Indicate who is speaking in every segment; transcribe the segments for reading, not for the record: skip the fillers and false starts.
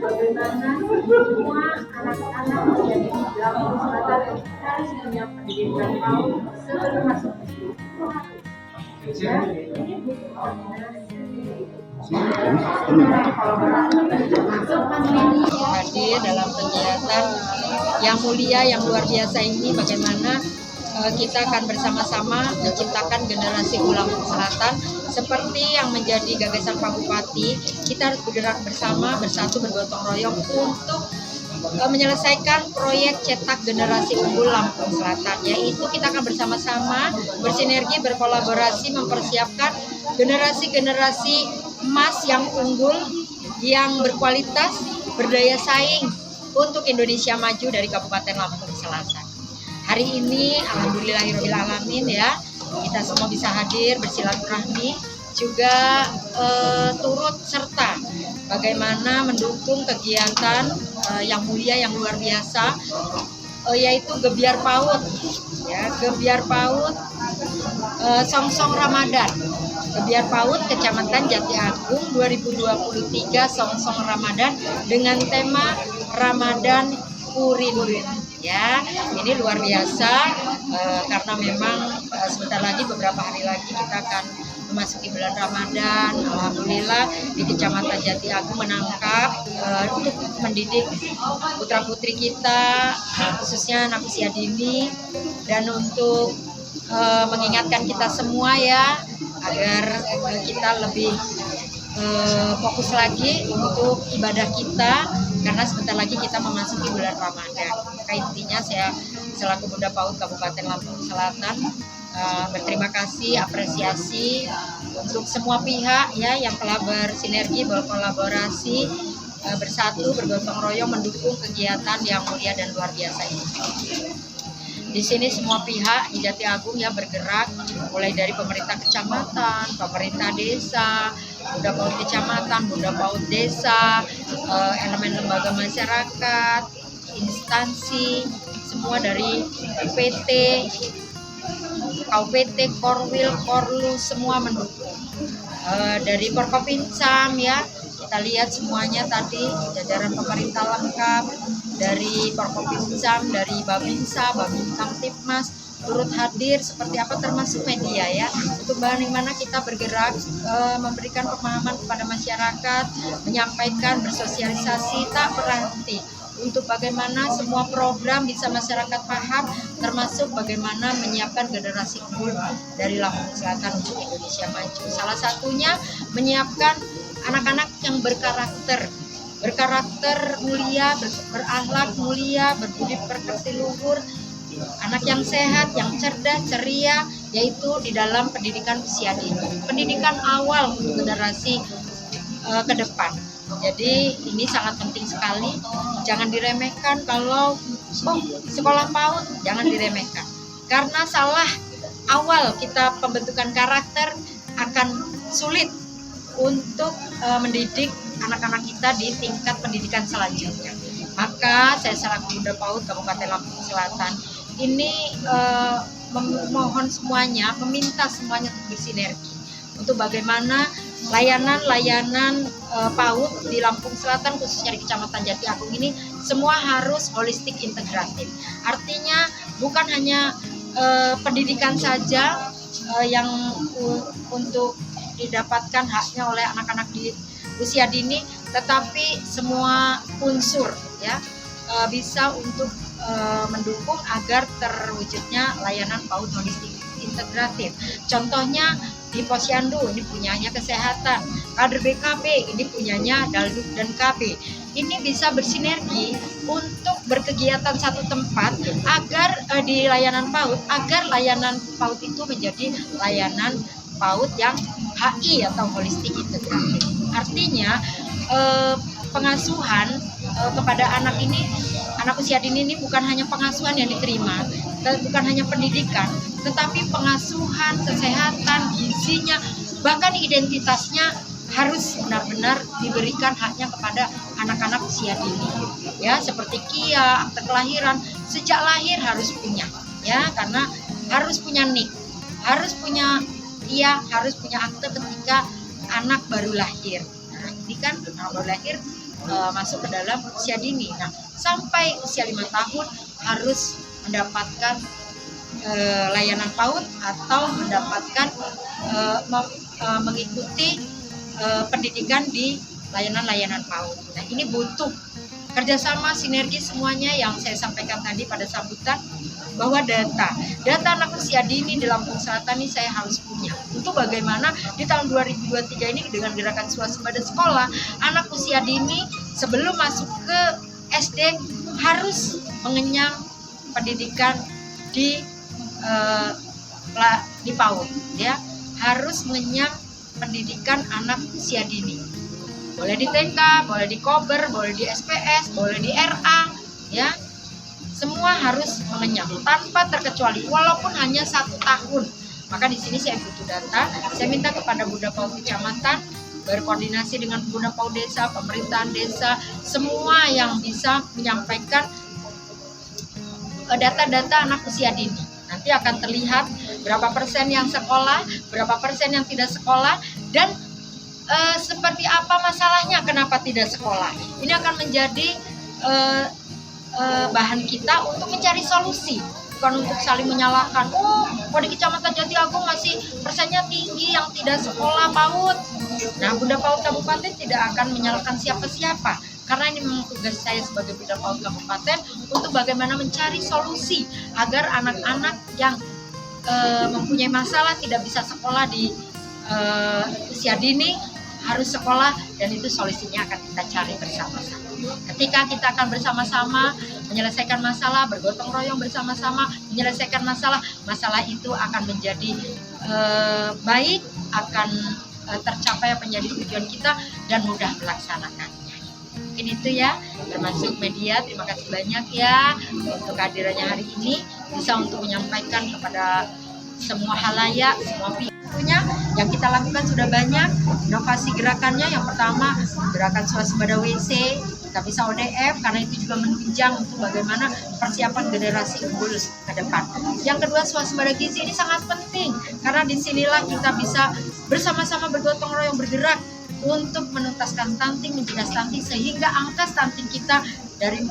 Speaker 1: Bagaimana semua anak-anak yang di Lampung Selatan harus punya pendidikan PAUD sebelum masuk ke sekolah. Ya, ini
Speaker 2: hadir dalam kegiatan yang mulia, yang luar biasa ini, bagaimana kita akan bersama-sama menciptakan generasi Lampung Selatan seperti yang menjadi gagasan Pak Bupati. Kita harus bergerak bersama, bersatu, bergotong royong untuk menyelesaikan proyek cetak generasi unggul Lampung Selatan, yaitu kita akan bersama-sama bersinergi, berkolaborasi, mempersiapkan generasi-generasi emas yang unggul, yang berkualitas, berdaya saing untuk Indonesia maju dari Kabupaten Lampung Selatan. Hari ini alhamdulillahirobbilalamin ya, kita semua bisa hadir bersilaturahmi, juga turut serta bagaimana mendukung kegiatan yang mulia, yang luar biasa, yaitu Gebiar PAUD ya, Gebiar PAUD Songsong Ramadan. Gebiar PAUD Kecamatan Jati Agung 2023 Songsong Ramadan dengan tema Ramadan Urin. Ya, ini luar biasa karena memang sebentar lagi, beberapa hari lagi kita akan memasuki bulan Ramadan. Alhamdulillah di Kecamatan Jati Agung menangkap untuk mendidik putra-putri kita, khususnya anak usia dini, dan untuk mengingatkan kita semua ya, agar kita lebih fokus lagi untuk ibadah kita, karena sebentar lagi kita memasuki bulan Ramadan. Maka intinya saya selaku Bunda PAUD Kabupaten Lampung Selatan berterima kasih, apresiasi untuk semua pihak ya yang telah bersinergi, berkolaborasi, bersatu, bergotong royong mendukung kegiatan yang mulia dan luar biasa ini. Di sini semua pihak di Jati Agung ya bergerak, mulai dari pemerintah kecamatan, pemerintah desa, Bunda PAUD kecamatan, Bunda PAUD desa, elemen lembaga masyarakat, instansi, semua dari PT, KUPT, Korwil, Korlu, semua mendukung. Dari Forkopinsam ya, kita lihat semuanya tadi jajaran pemerintah lengkap, dari Forkopinsam, dari Babinsa, Babinkam Tipmas turut hadir seperti apa, termasuk media ya, untuk bagaimana kita bergerak memberikan pemahaman kepada masyarakat, menyampaikan, bersosialisasi tak berhenti untuk bagaimana semua program bisa masyarakat paham, termasuk bagaimana menyiapkan generasi unggul dari Lampung Selatan untuk Indonesia maju. Salah satunya menyiapkan anak-anak yang berkarakter mulia, berakhlak mulia, berbudi pekerti luhur, anak yang sehat, yang cerdas, ceria, yaitu di dalam pendidikan usia dini, pendidikan awal untuk generasi ke depan. Jadi ini sangat penting sekali, jangan diremehkan. Kalau sekolah PAUD jangan diremehkan, karena salah awal kita pembentukan karakter akan sulit untuk mendidik anak-anak kita di tingkat pendidikan selanjutnya. Maka saya selaku Bunda PAUD Kabupaten Lampung Selatan ini memohon semuanya, meminta semuanya untuk bersinergi untuk bagaimana layanan-layanan PAUD di Lampung Selatan, khususnya di Kecamatan Jati Agung ini semua harus holistik integratif. Artinya bukan hanya pendidikan saja yang untuk didapatkan haknya oleh anak-anak di usia dini, tetapi semua unsur ya bisa untuk mendukung agar terwujudnya layanan PAUD holistik integratif. Contohnya di Posyandu ini punyanya kesehatan, kader BKB ini punyanya Dalduk dan KB. Ini bisa bersinergi untuk berkegiatan satu tempat agar di layanan PAUD, agar layanan PAUD itu menjadi layanan PAUD yang HI atau holistik integratif. Artinya pengasuhan kepada anak ini, anak usia dini ini bukan hanya pengasuhan yang diterima, bukan hanya pendidikan, tetapi pengasuhan, kesehatan, gizinya, Bahkan identitasnya harus benar-benar diberikan haknya kepada anak-anak usia dini. Ya, seperti KIA, akte kelahiran, sejak lahir harus punya. Ya, karena harus punya NIK, harus punya harus punya akte ketika anak baru lahir. Nah, ini kan anak baru lahir masuk ke dalam usia dini. Nah, sampai usia 5 tahun harus mendapatkan layanan PAUD atau mendapatkan mengikuti pendidikan di layanan-layanan PAUD. Nah, ini butuh kerjasama sinergi semuanya yang saya sampaikan tadi pada sambutan, bahwa data anak usia dini di Lampung Selatan ini saya harus punya. Untuk bagaimana di tahun 2023 ini dengan gerakan swasembada sekolah, anak usia dini sebelum masuk ke SD harus mengenyam pendidikan di PAUD, ya, harus mengenyam pendidikan anak usia dini. Boleh di TK, boleh di Kober, boleh di SPS, boleh di RA, ya. Semua harus mengenyam tanpa terkecuali, walaupun hanya 1 tahun. Maka di sini saya butuh data. Saya minta kepada Bunda PAUD Kecamatan berkoordinasi dengan Bunda PAUD Desa, pemerintahan desa, semua yang bisa menyampaikan data-data anak usia dini. Nanti akan terlihat berapa persen yang sekolah, berapa persen yang tidak sekolah, dan seperti apa masalahnya kenapa tidak sekolah. Ini akan menjadi bahan kita untuk mencari solusi, bukan untuk saling menyalahkan. Oh, di Kecamatan Jati Agung masih persennya tinggi yang tidak sekolah PAUD. Nah, Bunda PAUD Kabupaten tidak akan menyalahkan siapa-siapa, karena ini memang tugas saya sebagai Bunda PAUD Kabupaten untuk bagaimana mencari solusi agar anak-anak yang mempunyai masalah tidak bisa sekolah di usia dini harus sekolah, dan itu solusinya akan kita cari bersama-sama. Ketika kita akan bersama-sama menyelesaikan masalah, bergotong royong bersama-sama menyelesaikan masalah itu akan menjadi baik, akan tercapai apa menjadi tujuan kita dan mudah melaksanakannya. Mungkin itu ya, termasuk media. Terima kasih banyak ya untuk kehadirannya hari ini, bisa untuk menyampaikan kepada semua halayak, semua pihak. Yang kita lakukan sudah banyak. Inovasi gerakannya, yang pertama gerakan swasembada WC, kita bisa ODF karena itu juga menunjang untuk bagaimana persiapan generasi unggul ke depan. Yang kedua, swasembada gizi ini sangat penting karena disinilah kita bisa bersama-sama bergotong royong bergerak untuk menuntaskan stunting, mencegah stunting, sehingga angka stunting kita dari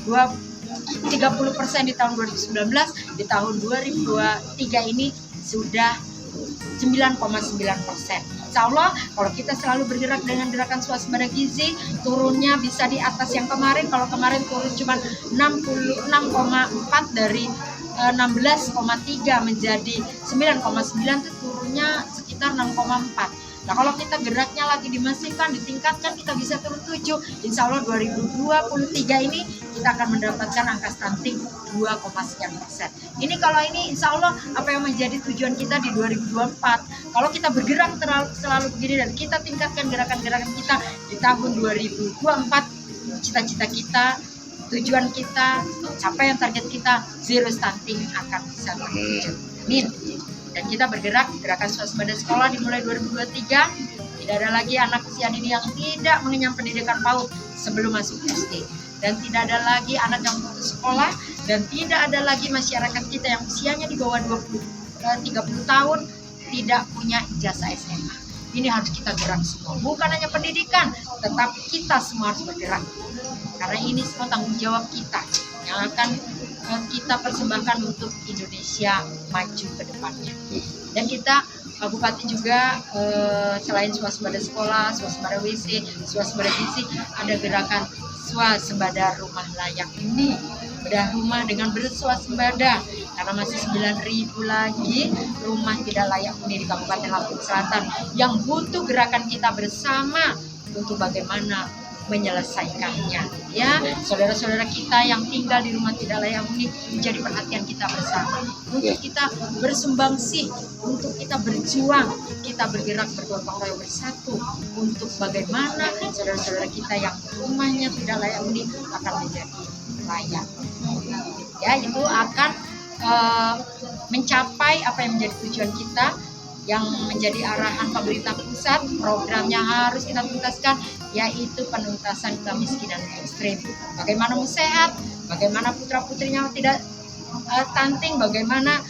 Speaker 2: 30% di tahun 2019 di tahun 2023 ini sudah 9,9%. Insya Allah kalau kita selalu bergerak dengan gerakan swasembada gizi, turunnya bisa di atas yang kemarin. Kalau kemarin turun cuma 66,4 dari 16,3 menjadi 9,9, itu turunnya sekitar 6,4. Nah, kalau kita geraknya lagi dimasifkan, ditingkatkan, kita bisa turun 7. Insya Allah 2023 ini kita akan mendapatkan angka stunting 2,9%. Ini kalau ini insya Allah apa yang menjadi tujuan kita di 2024. Kalau kita bergerak selalu begini dan kita tingkatkan gerakan-gerakan kita di tahun 2024, cita-cita kita, tujuan kita, capaian target kita, zero stunting akan bisa terwujud. Amin. Dan kita bergerak gerakan swasembada sekolah dimulai 2023. Tidak ada lagi anak usia dini yang tidak mengenyam pendidikan PAUD sebelum masuk SD, dan tidak ada lagi anak yang putus sekolah, dan tidak ada lagi masyarakat kita yang usianya di bawah 30 tahun tidak punya ijazah SMA. Ini harus kita gerak semua, bukan hanya pendidikan, tetapi kita semua harus bergerak, karena ini semua tanggung jawab kita yang akan kita persembahkan untuk Indonesia maju ke depannya. Dan kita Bupati juga selain swasembada sekolah, swasembada WC, swasembada gizi, ada gerakan swasembada rumah layak ini, bedah rumah dengan berswasembada, karena masih 9.000 lagi rumah tidak layak huni di Kabupaten Lampung Selatan yang butuh gerakan kita bersama untuk bagaimana menyelesaikannya. Ya, saudara-saudara kita yang tinggal di rumah tidak layak huni menjadi perhatian kita bersama. Untuk kita bersumbangsi, untuk kita berjuang, kita bergerak bergotong royong bersatu untuk bagaimana saudara-saudara kita yang rumahnya tidak layak huni akan menjadi layak. Ya, itu akan mencapai apa yang menjadi tujuan kita, yang menjadi arahan pemerintah pusat, programnya harus kita tuntaskan, yaitu penuntasan kemiskinan ekstrim. Bagaimana mau sehat, bagaimana putra-putrinya tidak stunting, bagaimana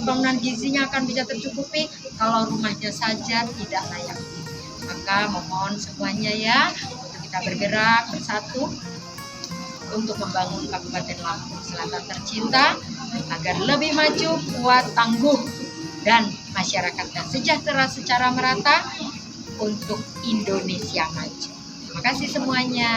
Speaker 2: bangunan gizinya akan bisa tercukupi kalau rumahnya saja tidak layak. Maka mohon semuanya ya, untuk kita bergerak bersatu untuk membangun Kabupaten Lampung Selatan tercinta agar lebih maju, kuat, tangguh, dan masyarakatnya sejahtera secara merata untuk Indonesia maju. Terima kasih semuanya.